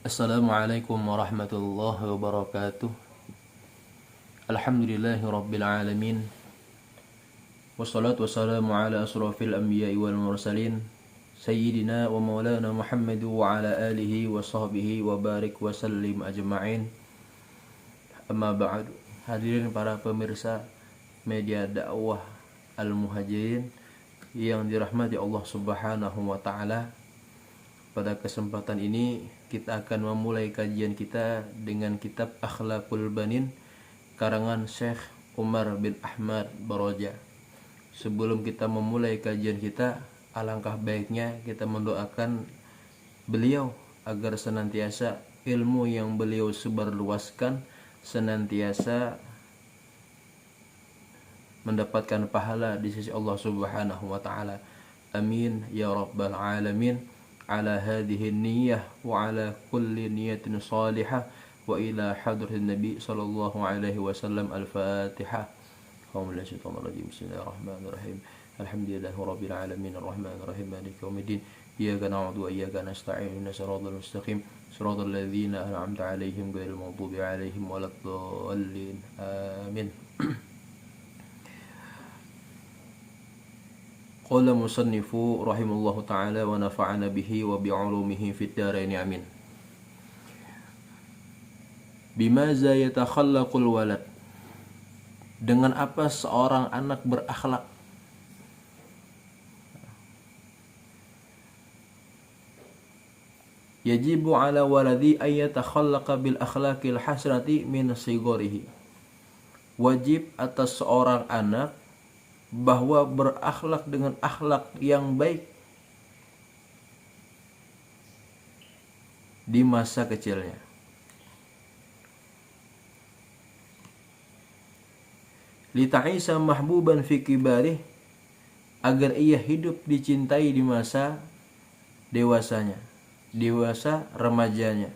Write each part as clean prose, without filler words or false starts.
Assalamualaikum warahmatullahi wabarakatuh. Alhamdulillahi rabbil alamin. Wassalatu wassalamu ala asrafil anbiya'i wal mursalin Sayyidina wa maulana Muhammadu wa ala alihi wa sahbihi wa barik wa sallim ajma'in. Amma ba'du. Hadirin para pemirsa media dakwah Al-Muhajirin yang dirahmati Allah Subhanahu wa taala. Pada kesempatan ini kita akan memulai kajian kita dengan kitab Akhlaqul Banin karangan Syekh Umar bin Ahmad Baroja. Sebelum kita memulai kajian kita, alangkah baiknya kita mendoakan beliau agar senantiasa ilmu yang beliau sebarluaskan senantiasa mendapatkan pahala di sisi Allah Subhanahu wa taala. Amin ya rabbal alamin. Ala hadhihi niyyah wa ala kulli niyatin salihah wa ila hadratin nabi sallallahu alaihi wasallam. Al-Fatihah. Bismillahirrahmanirrahim. Alhamdulillahi rabbil alamin arrahmanir rahim maliki yaumiddin. Iyyaka na'budu wa iyyaka nasta'in ihdinas siratal mustaqim siratal ladzina an'amta 'alaihim ghairil maghdubi 'alaihim waladdallin. Amin. Qala musannifu rahimallahu ta'ala wa nafa'ana bihi wa bi'ulumihi fid dharain amin. Bimaza yatakhallaqul walad, dengan apa seorang anak berakhlak? Yajibu ala waladi ay yatakhallaqa bil akhlaqil hasanati min sigorihi. Wajib atas seorang anak bahwa berakhlak dengan akhlak yang baik di masa kecilnya. Lita'isa mahbuban fi kibarih, agar ia hidup dicintai di masa dewasanya, dewasa remajanya.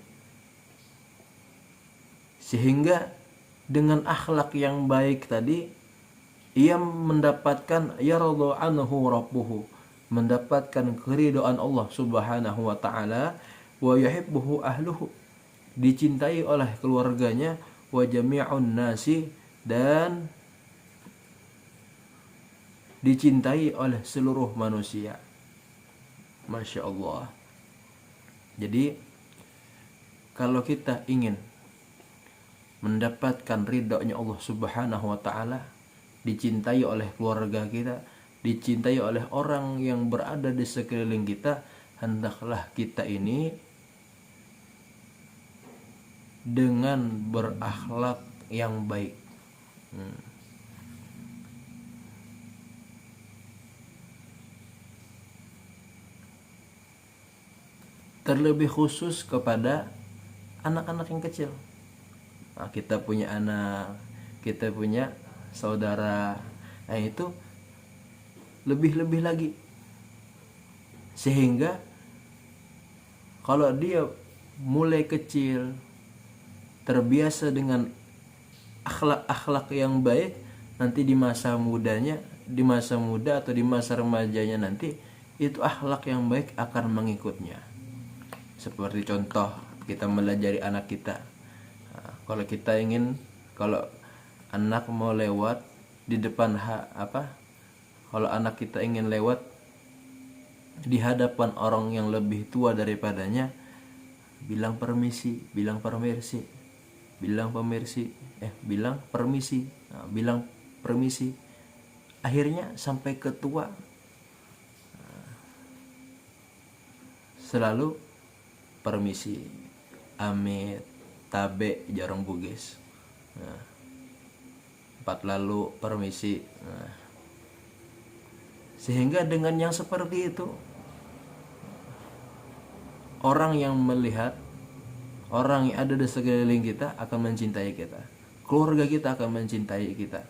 Sehingga dengan akhlak yang baik tadi ia mendapatkan yaradu anhu rabbuhu, mendapatkan keridhaan Allah Subhanahu wa taala, wa yuhibbuhu ahluhu, dicintai oleh keluarganya, wa jami'un nasi, dan dicintai oleh seluruh manusia. Masya Allah. Jadi kalau kita ingin mendapatkan ridhonya Allah Subhanahu wa taala, dicintai oleh keluarga kita, dicintai oleh orang yang berada di sekeliling kita, hendaklah kita ini dengan berakhlak yang baik. Terlebih khusus kepada anak-anak yang kecil. Nah, kita punya anak, kita punya saudara, nah itu lebih-lebih lagi. Sehingga kalau dia mulai kecil terbiasa dengan akhlak-akhlak yang baik, nanti di masa mudanya, di masa muda atau di masa remajanya nanti itu akhlak yang baik akan mengikutnya. Seperti contoh kita melajari anak kita. Nah, kalau kita ingin, kalau anak mau lewat di depan kalau anak kita ingin lewat di hadapan orang yang lebih tua daripadanya, bilang permisi, bilang permisi, bilang permisi, bilang permisi, bilang permisi. Akhirnya sampai ke tua selalu permisi, amit, tabe, jarang buges. Empat lalu permisi. Sehingga dengan yang seperti itu, orang yang melihat, orang yang ada di sekeliling kita akan mencintai kita, keluarga kita akan mencintai kita,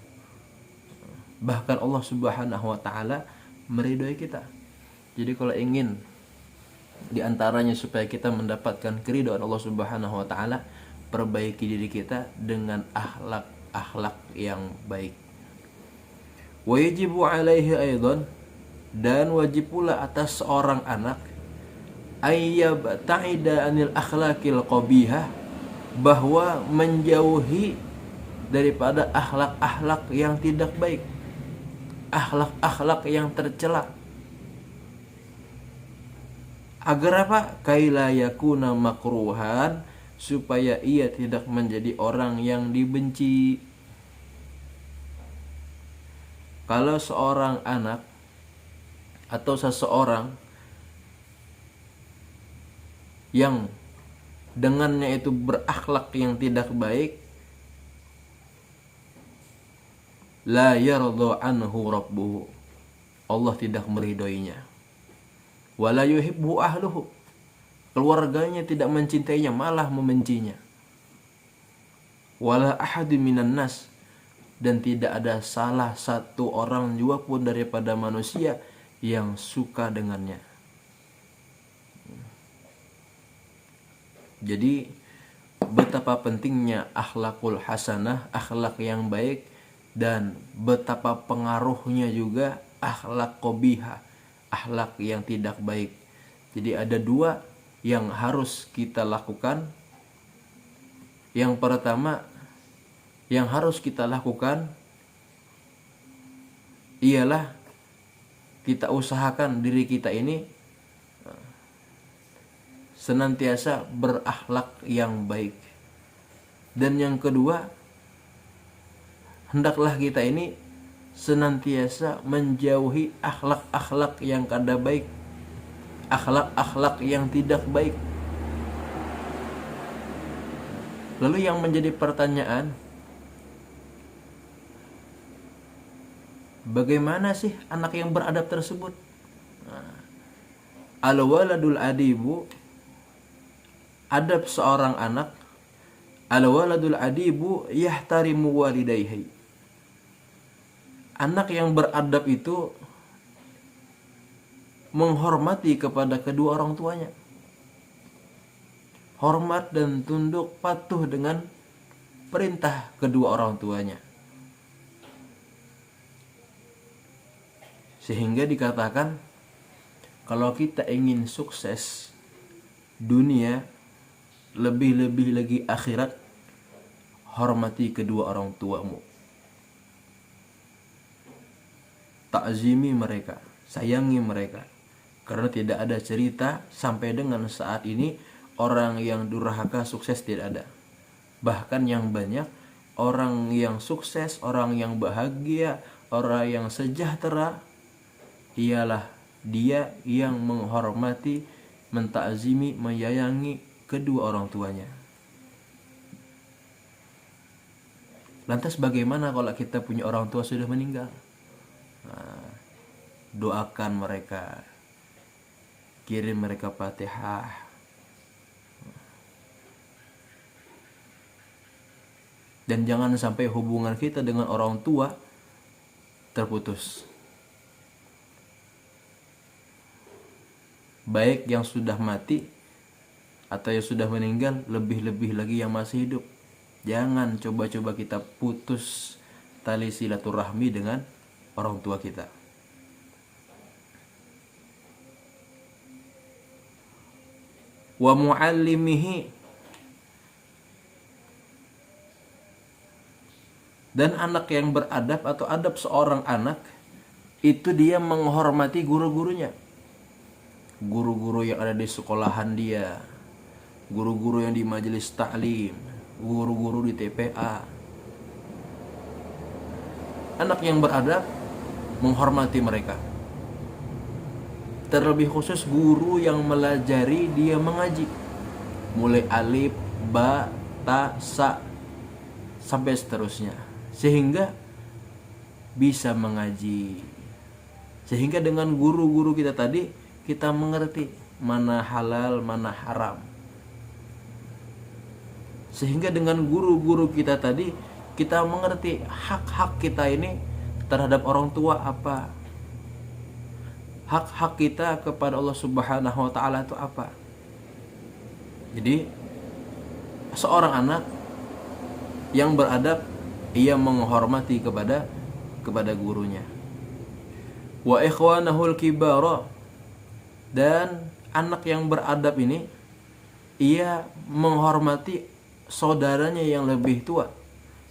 bahkan Allah Subhanahu wa taala meridhoi kita. Jadi kalau ingin diantaranya supaya kita mendapatkan keridhaan Allah Subhanahu wa taala, perbaiki diri kita dengan akhlak yang baik. Wajibu alaihi aidan, dan wajib pula atas seorang anak ayyabta'ida anil akhlaqil qabihah, bahwa menjauhi daripada akhlak-akhlak yang tidak baik, akhlak-akhlak yang tercela. Agar apa? Kaila yakuna makruhan, supaya ia tidak menjadi orang yang dibenci. Kalau seorang anak atau seseorang yang dengannya itu berakhlak yang tidak baik, la yardha anhu rabbuhu, Allah tidak meridhoinya. Wala yuhibbu ahluhu, keluarganya tidak mencintainya, malah membencinya. Wala ahadu minan nas, dan tidak ada salah satu orang juga pun daripada manusia yang suka dengannya. Jadi betapa pentingnya akhlakul hasanah, akhlak yang baik, dan betapa pengaruhnya juga akhlak qabihah, akhlak yang tidak baik. Jadi ada dua yang harus kita lakukan. Yang pertama yang harus kita lakukan ialah kita usahakan diri kita ini senantiasa berakhlak yang baik. Dan yang kedua, hendaklah kita ini senantiasa menjauhi akhlak-akhlak yang kada baik, akhlak-akhlak yang tidak baik. Lalu yang menjadi pertanyaan, bagaimana sih anak yang beradab tersebut? Al-waladul adibu, adab seorang anak. Al-waladul adibu yahtarimu walidayhi, anak yang beradab itu menghormati kepada kedua orang tuanya. Hormat dan tunduk patuh dengan perintah kedua orang tuanya. Sehingga dikatakan, kalau kita ingin sukses dunia, lebih-lebih lagi akhirat, hormati kedua orang tuamu. Ta'zimi mereka, sayangi mereka. Karena tidak ada cerita sampai dengan saat ini orang yang durhaka sukses tidak ada. Bahkan yang banyak orang yang sukses, orang yang bahagia, orang yang sejahtera ialah dia yang menghormati, mentakzimi, menyayangi kedua orang tuanya. Lantas bagaimana kalau kita punya orang tua sudah meninggal? Doakan mereka, kirim mereka Fatihah, dan jangan sampai hubungan kita dengan orang tua terputus. Baik yang sudah mati atau yang sudah meninggal, lebih-lebih lagi yang masih hidup. Jangan coba-coba kita putus tali silaturahmi dengan orang tua kita. Wa muallimihi, dan anak yang beradab atau adab seorang anak itu dia menghormati guru-gurunya. Guru-guru yang ada di sekolahan dia, guru-guru yang di majelis taklim, guru-guru di TPA. Anak yang beradab menghormati mereka. Terlebih khusus guru yang melajari dia mengaji, mulai alif, ba, ta, sa sampai seterusnya, sehingga bisa mengaji. Sehingga dengan guru-guru kita tadi kita mengerti mana halal, mana haram. Sehingga dengan guru-guru kita tadi kita mengerti hak-hak kita ini terhadap orang tua apa, hak-hak kita kepada Allah Subhanahu wa taala itu apa. Jadi seorang anak yang beradab, ia menghormati kepada gurunya. Wa ikhwanahul kibara, dan anak yang beradab ini ia menghormati saudaranya yang lebih tua.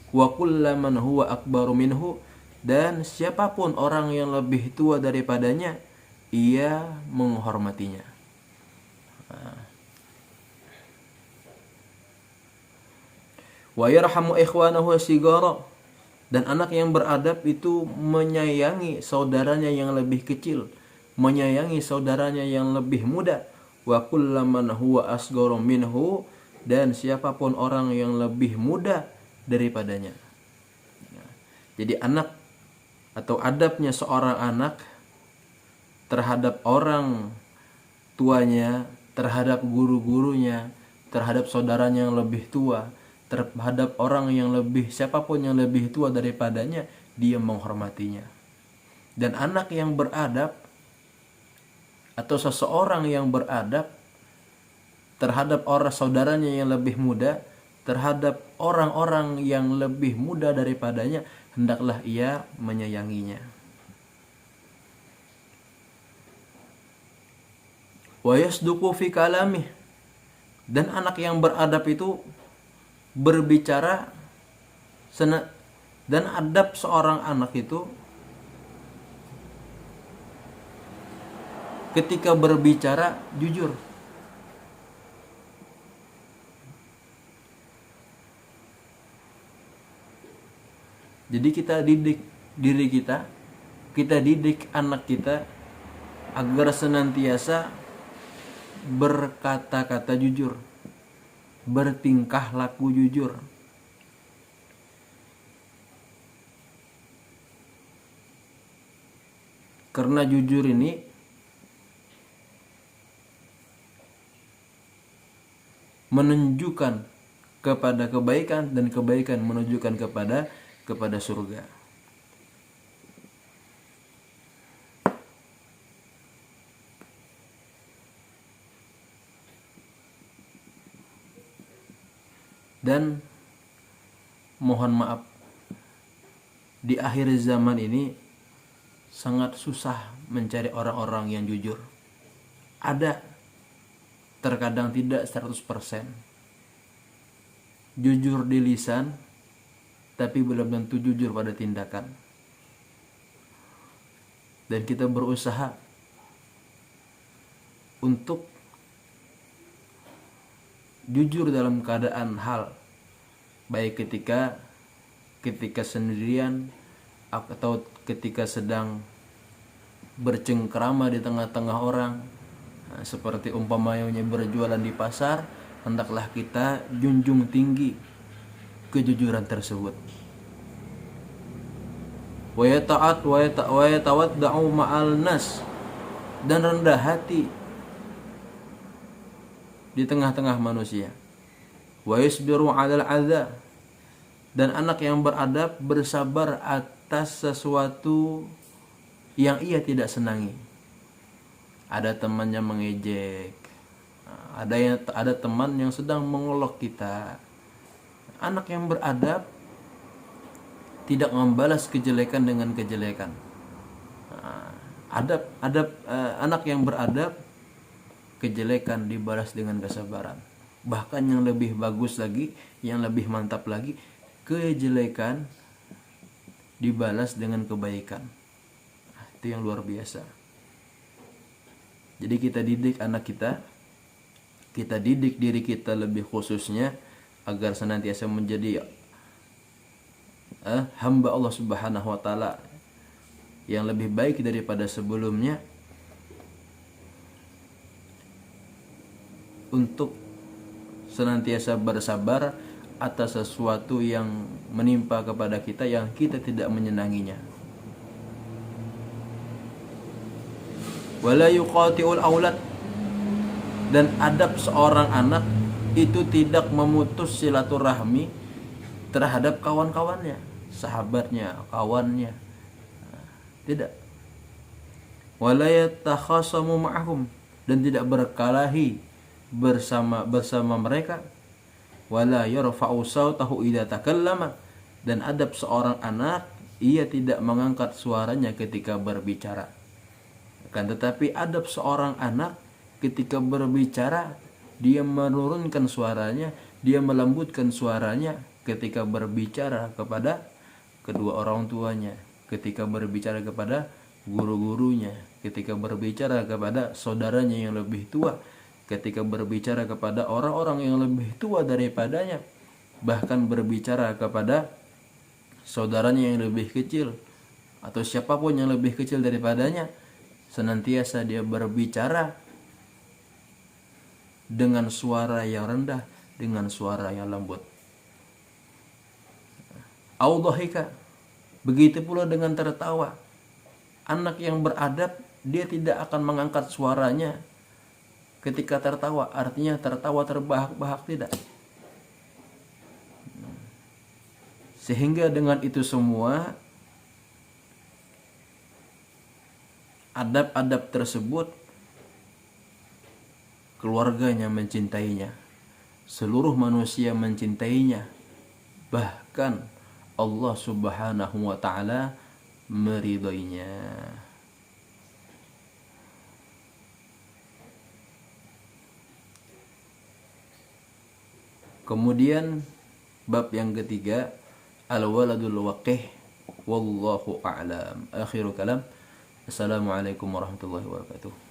Wa kullaman huwa akbaru minhu, dan siapapun orang yang lebih tua daripadanya ia menghormatinya. Wa yarhamu ikhwanahu sigara, dan anak yang beradab itu menyayangi saudaranya yang lebih kecil, menyayangi saudaranya yang lebih muda. Wa kullaman huwa asgharu minhu, dan siapapun orang yang lebih muda daripadanya. Jadi anak atau adabnya seorang anak terhadap orang tuanya, terhadap guru-gurunya, terhadap saudaranya yang lebih tua, terhadap orang yang lebih, siapapun yang lebih tua daripadanya, dia menghormatinya. Dan anak yang beradab atau seseorang yang beradab terhadap orang saudaranya yang lebih muda, terhadap orang-orang yang lebih muda daripadanya, hendaklah ia menyayanginya. Wa yasduqu fi kalamih, dan anak yang beradab itu berbicara dan adab seorang anak itu ketika berbicara jujur. Jadi kita didik diri kita didik anak kita agar senantiasa berkata-kata jujur, bertingkah laku jujur. Karena jujur ini menunjukkan kepada kebaikan, dan kebaikan menunjukkan kepada surga. Dan mohon maaf, di akhir zaman ini sangat susah mencari orang-orang yang jujur. Ada, terkadang tidak 100%. Jujur di lisan, tapi belum tentu jujur pada tindakan. Dan kita berusaha untuk jujur dalam keadaan hal, baik ketika sendirian atau ketika sedang bercengkrama di tengah-tengah orang. Nah, seperti umpamanya berjualan di pasar, hendaklah kita junjung tinggi kejujuran tersebut. Wa yatawadda'u ma'al nas, dan rendah hati di tengah-tengah manusia. Wa yasbiru 'alal 'adza, dan anak yang beradab bersabar atas sesuatu yang ia tidak senangi. Ada temannya mengejek, ada teman yang sedang mengolok kita. Anak yang beradab tidak membalas kejelekan dengan kejelekan. Anak yang beradab, kejelekan dibalas dengan kesabaran. Bahkan yang lebih bagus lagi, yang lebih mantap lagi, kejelekan dibalas dengan kebaikan. Itu yang luar biasa. Jadi kita didik anak kita didik diri kita lebih khususnya agar senantiasa menjadi hamba Allah Subhanahu wa taala yang lebih baik daripada sebelumnya, untuk senantiasa bersabar atas sesuatu yang menimpa kepada kita yang kita tidak menyenanginya. Wala yuqati'ul aulad, dan adab seorang anak itu tidak memutus silaturahmi terhadap kawan-kawannya, sahabatnya, kawannya. Tidak. Wala yatakhasamu ma'ahum, dan tidak berkelahi bersama mereka. Wala yarfa'u sautahu idza takallama, dan adab seorang anak, ia tidak mengangkat suaranya ketika berbicara. Akan tetapi adab seorang anak, ketika berbicara dia menurunkan suaranya, dia melembutkan suaranya ketika berbicara kepada kedua orang tuanya, ketika berbicara kepada guru-gurunya, ketika berbicara kepada saudaranya yang lebih tua, ketika berbicara kepada orang-orang yang lebih tua daripadanya, bahkan berbicara kepada saudaranya yang lebih kecil atau siapapun yang lebih kecil daripadanya, senantiasa dia berbicara dengan suara yang rendah, dengan suara yang lembut. Audhika, begitu pula dengan tertawa. Anak yang beradab dia tidak akan mengangkat suaranya ketika tertawa, artinya tertawa terbahak-bahak, tidak. Sehingga dengan itu semua adab-adab tersebut keluarganya mencintainya, seluruh manusia mencintainya, bahkan Allah Subhanahu wa taala meridhoinya. Kemudian bab yang ketiga, al-waladul waqih, wallahu a'lam. Akhiru kalam. Assalamualaikum warahmatullahi wabarakatuh.